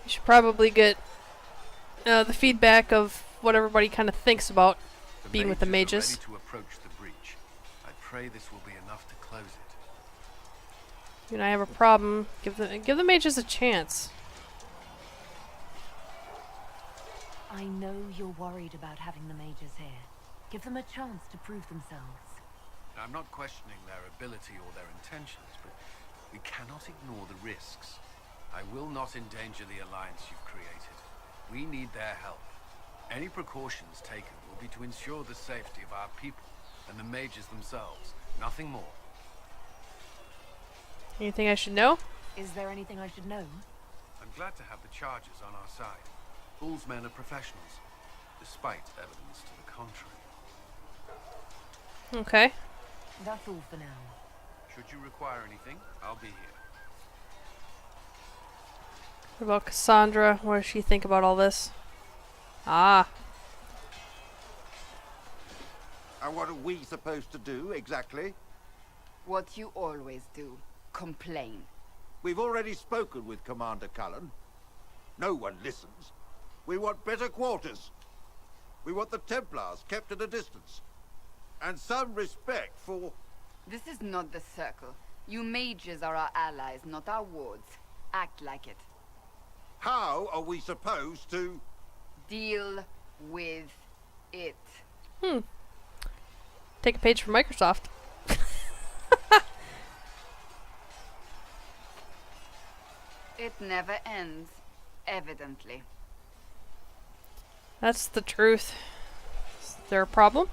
You should probably get the feedback of what everybody kind of thinks about being with the mages. Are ready to approach the breach. I pray this will be enough to close it. You know, I have a problem. Give the mages a chance. I know you're worried about having the mages here. Give them a chance to prove themselves. I'm not questioning their ability or their intentions, but we cannot ignore the risks. I will not endanger the alliance you've created. We need their help. Any precautions taken will be to ensure the safety of our people and the mages themselves. Nothing more. Anything I should know? Is there anything I should know? I'm glad to have the charges on our side. Bull's men are professionals, despite evidence to the contrary. Okay. That's all for now. Should you require anything, I'll be here. What about Cassandra? What does she think about all this? Ah. And what are we supposed to do, exactly? What you always do. Complain. We've already spoken with Commander Cullen. No one listens. We want better quarters. We want the Templars kept at a distance. And some respect for... This is not the Circle. You mages are our allies, not our wards. Act like it. How are we supposed to... Deal with it. Take a page from Microsoft. It never ends, evidently. That's the truth. Is there a problem?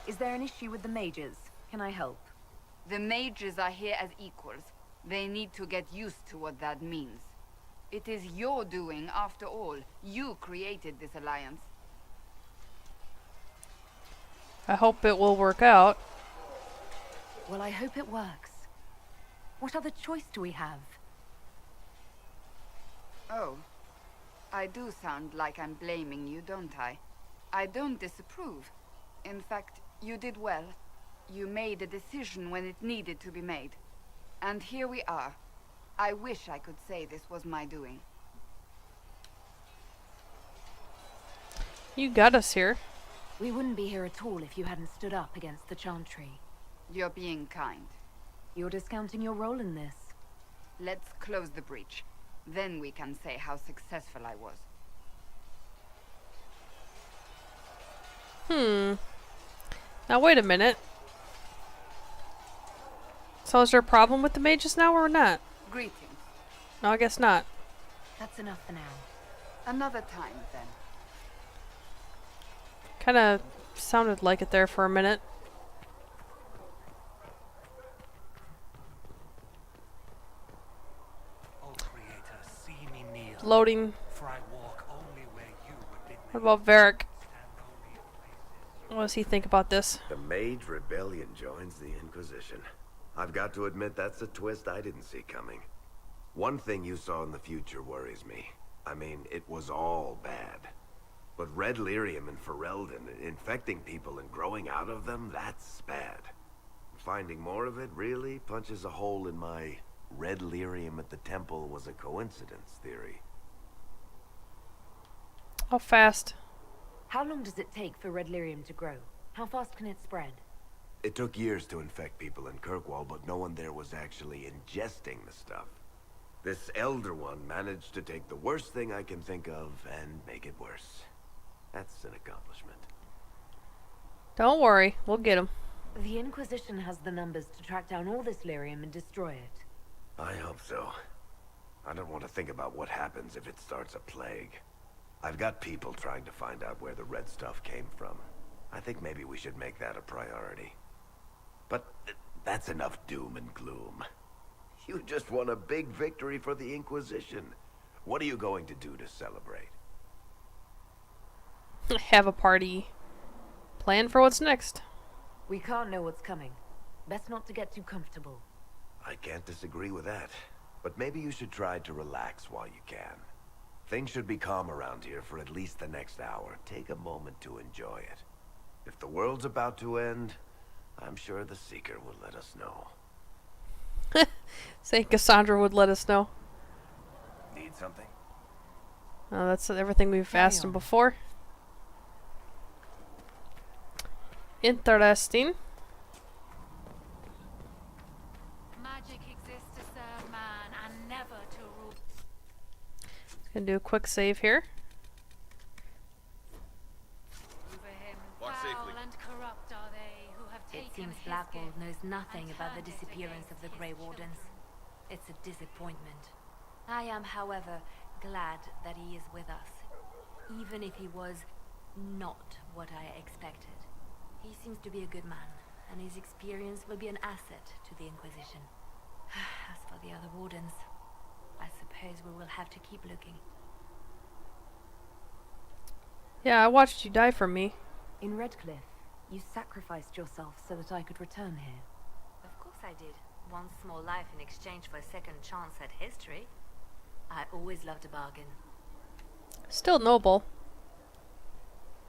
Is there an issue with the mages? Can I help? The mages are here as equals. They need to get used to what that means. It is your doing, after all. You created this alliance. I hope it will work out. Well, I hope it works. What other choice do we have? Oh. I do sound like I'm blaming you, don't I? I don't disapprove. In fact, you did well. You made a decision when it needed to be made. And here we are. I wish I could say this was my doing. You got us here. We wouldn't be here at all if you hadn't stood up against the Chantry. You're being kind. You're discounting your role in this. Let's close the breach. Then we can say how successful I was. Now wait a minute. So is there a problem with the mages now or not? Greetings. No, I guess not. That's enough for now. Another time, then. Kinda sounded like it there for a minute. O Creator, see me kneel, Loading. for I walk only where you would bid me. What about Varric? Stand only in places. What does he think about this? The Mage Rebellion joins the Inquisition. I've got to admit that's a twist I didn't see coming. One thing you saw in the future worries me. I mean, it was all bad. But Red Lyrium and Ferelden, infecting people and growing out of them, that's bad. Finding more of it really punches a hole in my Red Lyrium at the temple was a coincidence theory. How fast? How long does it take for Red Lyrium to grow? How fast can it spread? It took years to infect people in Kirkwall, but no one there was actually ingesting the stuff. This Elder One managed to take the worst thing I can think of and make it worse. That's an accomplishment. Don't worry, we'll get him. The Inquisition has the numbers to track down all this lyrium and destroy it. I hope so. I don't want to think about what happens if it starts a plague. I've got people trying to find out where the red stuff came from. I think maybe we should make that a priority. But that's enough doom and gloom. You just won a big victory for the Inquisition. What are you going to do to celebrate? Have a party. Plan for what's next. We can't know what's coming. Best not to get too comfortable. I can't disagree with that. But maybe you should try to relax while you can. Things should be calm around here for at least the next hour. Take a moment to enjoy it. If the world's about to end, I'm sure the Seeker will let us know. Saying Cassandra would let us know. Need something? That's everything we've Carry asked him on. before. Interesting. Magic exists to serve man and never to rule. Gonna do a quick save here. Over him, Walk foul safely. and corrupt are they who have taken It seems his Blackwall gift knows nothing and about the turned it disappearance of the against Grey his Wardens. children. It's a disappointment. I am, however, glad that he is with us, even if he was not what I expected. He seems to be a good man, and his experience will be an asset to the Inquisition. As for the other Wardens, I suppose we will have to keep looking. Yeah, I watched you die for me. In Redcliffe, you sacrificed yourself so that I could return here. Of course I did. One small life in exchange for a second chance at history. I always loved a bargain. Still noble.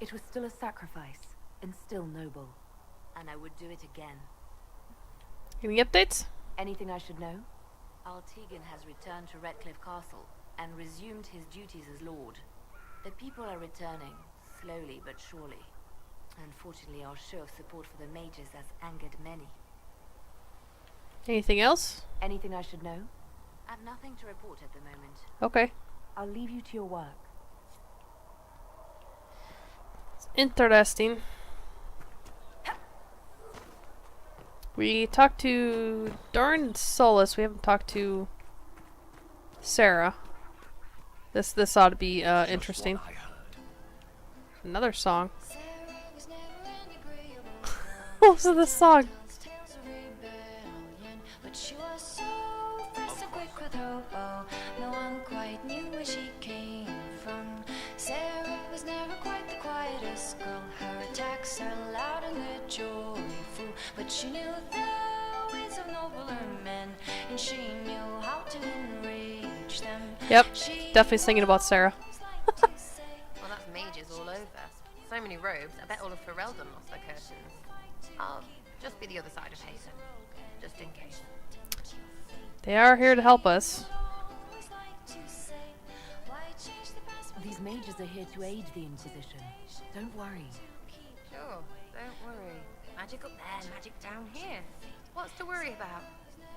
It was still a sacrifice, and still noble. And I would do it again. Any updates? Anything I should know? Tegan has returned to Redcliffe Castle and resumed his duties as Lord. The people are returning, slowly but surely. Unfortunately, our show of support for the mages has angered many. Anything else? Anything I should know? I've nothing to report at the moment. Okay. I'll leave you to your work. Interesting. We talked to Darn and Solus. We haven't talked to Sarah. This ought to be interesting. Another song. What was this song? But she was so fast and quick with her bow. No one quite knew where she came from. Sarah was never quite the quietest girl. Her attacks are loud and they're joyful. But she knew the ways of nobler men, and she knew how to enrage them. Yep, definitely singing about Sarah. Well, that's mages all over. So many robes, I bet all of Ferelden lost their curtains. I'll just be the other side of Hazen, just in case. They are here to help us. These mages are here to aid the Inquisition. Don't worry. Sure, don't worry. Magic up there, magic down here. What's to worry about?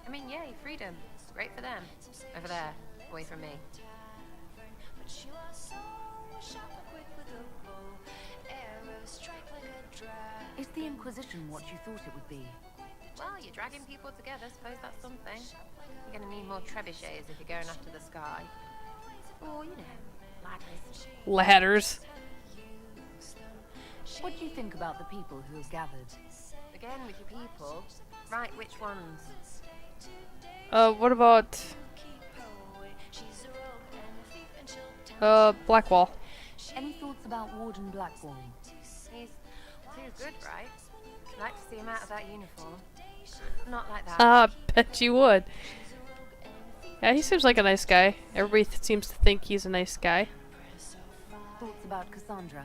I mean, yay, freedom. Great for them. Over there, away from me. Is the Inquisition what you thought it would be? Well, you're dragging people together, suppose that's something. You're gonna need more trebuchets if you're going after the sky. Or, you know, ladders. Ladders. What do you think about the people who have gathered? Again with your people. Right, which ones? What about Blackwall? Any thoughts about Warden Blackwall? He's too good, right? Like to see him out of that uniform. Not like that. Ah, bet you would. Yeah, he seems like a nice guy. Everybody seems to think he's a nice guy. Thoughts about Cassandra?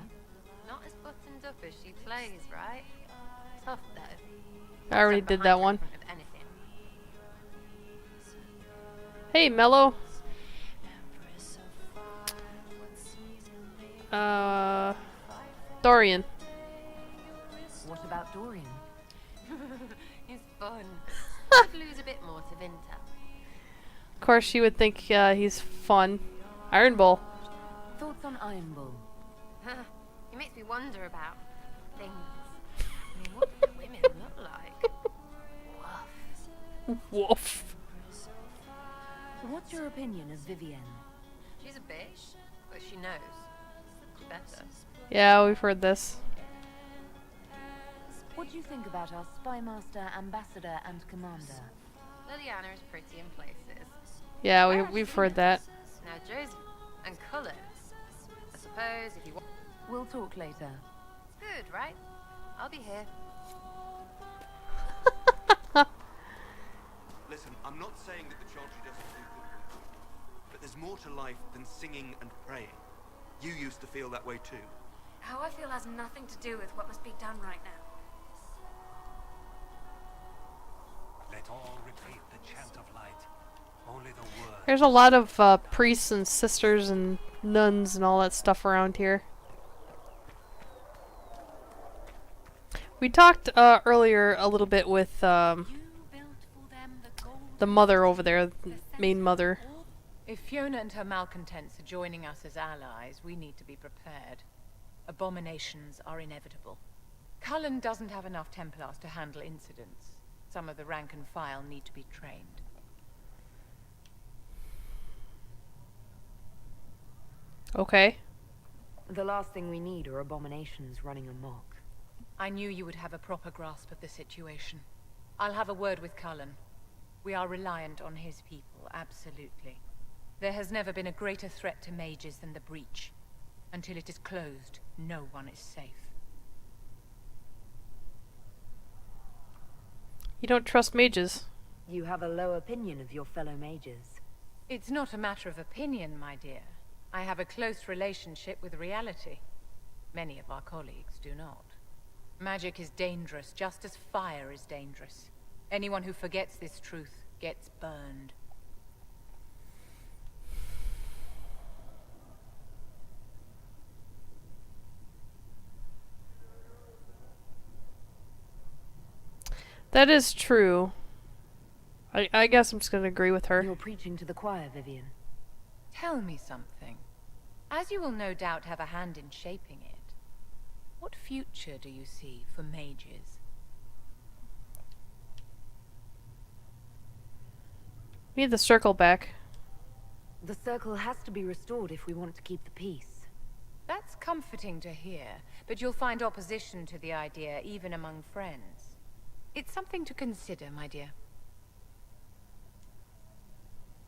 Not as buttoned up as she plays, right? Tough though. I already Stuck did behind that her one. in front of anything. Hey, Mello. Dorian. What about Dorian? He's fun. Could lose a bit more to Vinta. Of course, you would think he's fun. Iron Bull. Thoughts on Iron Bull? He makes me wonder about things. I mean, what do women look like? Woof. Wolf. What's your opinion of Vivienne? She's a bitch, but she knows. She better. Yeah, we've heard this. What do you think about our spymaster, ambassador, and commander? Liliana is pretty in places. Yeah, we've heard that. Now, Josie and Cullen. I suppose if you want. We'll talk later. Good, right? I'll be here. Listen, I'm not saying that the Chantry doesn't do good, but there's more to life than singing and praying. You used to feel that way too. How I feel has nothing to do with what must be done right now. Let all repeat the chant of light. Only the word. There's a lot of priests and sisters and nuns and all that stuff around here. We talked earlier a little bit with the mother over there, the main mother. If Fiona and her malcontents are joining us as allies, we need to be prepared. Abominations are inevitable. Cullen doesn't have enough Templars to handle incidents. Some of the rank and file need to be trained. Okay. The last thing we need are abominations running amok. I knew you would have a proper grasp of the situation. I'll have a word with Cullen. We are reliant on his people, absolutely. There has never been a greater threat to mages than the breach. Until it is closed, no one is safe. You don't trust mages. You have a low opinion of your fellow mages. It's not a matter of opinion, my dear. I have a close relationship with reality. Many of our colleagues do not. Magic is dangerous, just as fire is dangerous. Anyone who forgets this truth gets burned. That is true. I guess I'm just gonna agree with her. You're preaching to the choir, Vivian. Tell me something. As you will no doubt have a hand in shaping it, what future do you see for mages? We need the circle back. The circle has to be restored if we want to keep the peace. That's comforting to hear, but you'll find opposition to the idea even among friends. It's something to consider, my dear.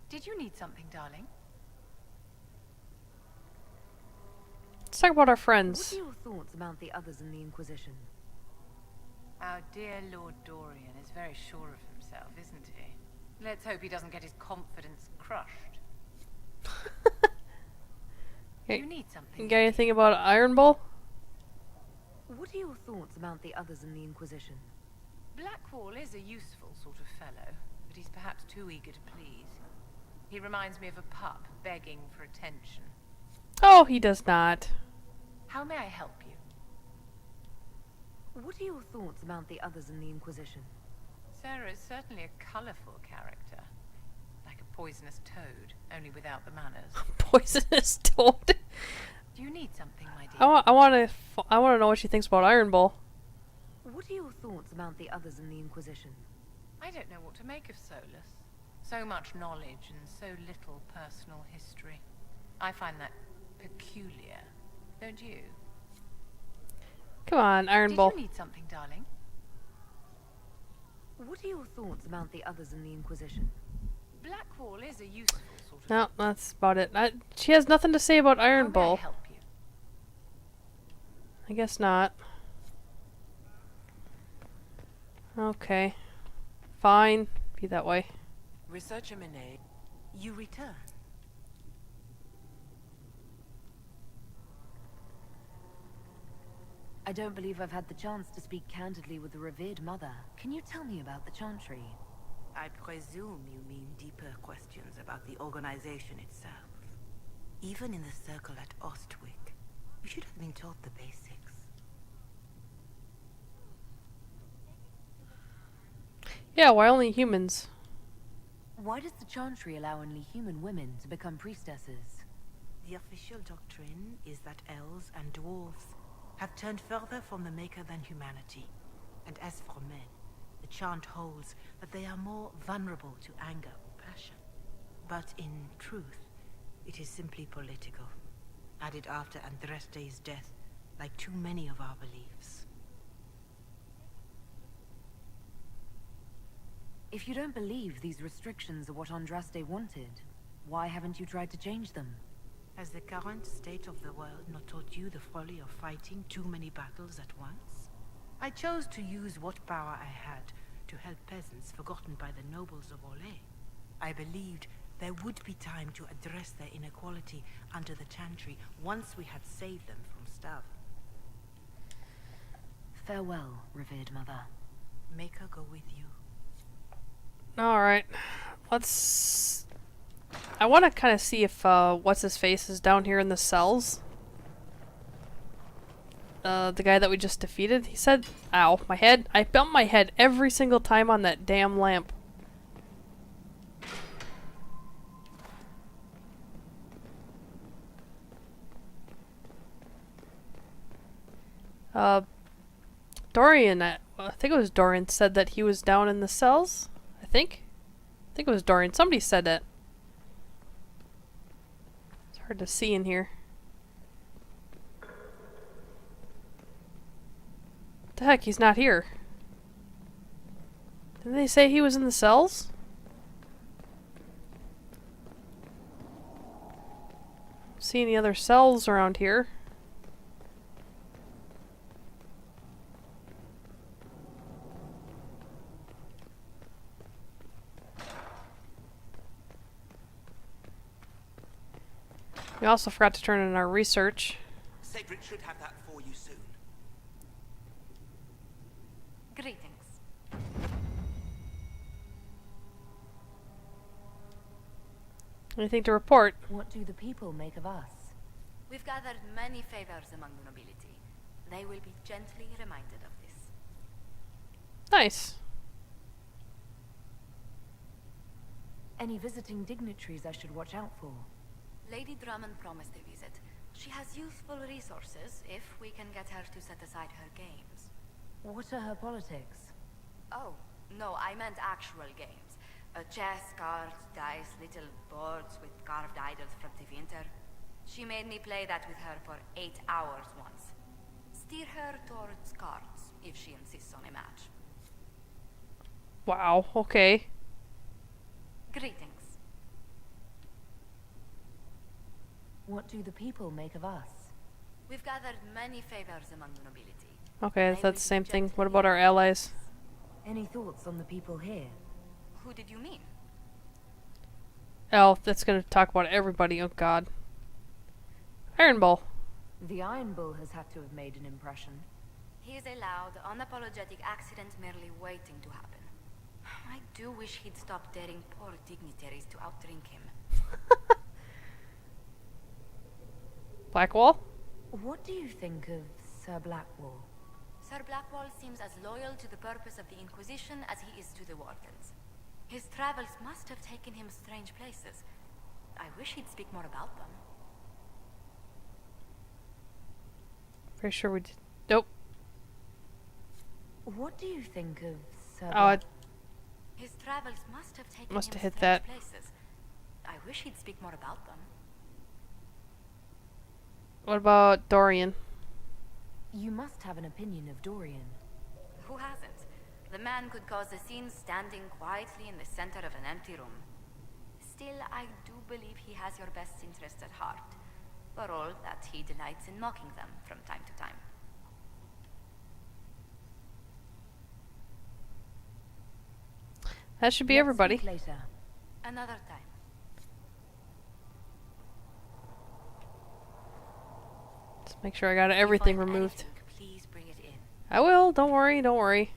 Did you need something, darling? Let's talk about our What friends. are your thoughts about the others in the Inquisition? Our dear Lord Dorian is very sure of himself, isn't he? Let's hope he doesn't get his confidence crushed. Do you need something? You got anything about Iron Bull? What are your thoughts about the others in the Inquisition? Blackwall is a useful sort of fellow, but he's perhaps too eager to please. He reminds me of a pup begging for attention. Oh, he does not. How may I help you? What are your thoughts about the others in the Inquisition? Sarah is certainly a colourful character. Like a poisonous toad, only without the manners. Poisonous toad. Do you need something, my dear? I want to know what she thinks about Iron Bull. What are your thoughts about the others in the Inquisition? I don't know what to make of Solus. So much knowledge and so little personal history. I find that peculiar, don't you? Come on, Iron Bull. Did you need something, darling? What are your thoughts about the others in the Inquisition? Blackwall is a useful sort of... No, that's about it. She has nothing to say about Iron How may Bull. I help you? I guess not. Okay. Fine. Be that way. Researcher Minet, you return. I don't believe I've had the chance to speak candidly with the revered mother. Can you tell me about the Chantry? I presume you mean deeper questions about the organization itself. Even in the circle at Ostwick, you should have been taught the basics. Yeah, why only humans? Why does the Chantry allow only human women to become priestesses? The official doctrine is that elves and dwarves have turned further from the Maker than humanity. And as for men, the chant holds that they are more vulnerable to anger or passion. But in truth, it is simply political, added after Andraste's death, like too many of our beliefs. If you don't believe these restrictions are what Andraste wanted, why haven't you tried to change them? Has the current state of the world not taught you the folly of fighting too many battles at once? I chose to use what power I had to help peasants forgotten by the nobles of Orlais. I believed there would be time to address their inequality under the Chantry once we had saved them from starving. Farewell, revered mother. Make her go with you. Alright. Let's I want to kind of see if what's his face is down here in the cells. The guy that we just defeated. He said, "Ow, my head! I bump my head every single time on that damn lamp." Dorian, I think it was Dorian, said that he was down in the cells. I think it was Dorian. Somebody said it. It's hard to see in here. What the heck? He's not here. Didn't they say he was in the cells? Don't see any other cells around here. We also forgot to turn in our research. Cedric should have that for you soon. Greetings. Anything to report? What do the people make of us? We've gathered many favors among the nobility. They will be gently reminded of this. Nice. Any visiting dignitaries I should watch out for? Lady Drummond promised a visit. She has useful resources if we can get her to set aside her games. What are her politics? Oh, no, I meant actual games. Chess, cards, dice, little boards with carved idols from the winter. She made me play that with her for 8 hours once. Steer her towards cards, if she insists on a match. Wow, okay. Greetings. What do the people make of us? We've gathered many favors among the nobility. Okay, that's the same thing. What about our allies? Any thoughts on the people here? Who did you mean? Oh, that's gonna talk about everybody. Oh god. Iron Bull. The Iron Bull has had to have made an impression. He is a loud, unapologetic accident merely waiting to happen. I do wish he'd stop daring poor dignitaries to outdrink him. Blackwall? What do you think of Sir Blackwall? Sir Blackwall seems as loyal to the purpose of the Inquisition as he is to the Wardens. His travels must have taken him strange places. I wish he'd speak more about them. Pretty sure we did. Nope. What do you think of Sir His travels must have taken Must him have hit strange that. places. I wish he'd speak more about them. What about Dorian? You must have an opinion of Dorian. Who hasn't? The man could cause a scene standing quietly in the center of an empty room. Still, I do believe he has your best interest at heart, for all that he delights in mocking them from time to time. That should be Let's everybody. speak later. Another time. Let's make sure I got everything removed. Please bring it in. I will. Don't worry. Don't worry.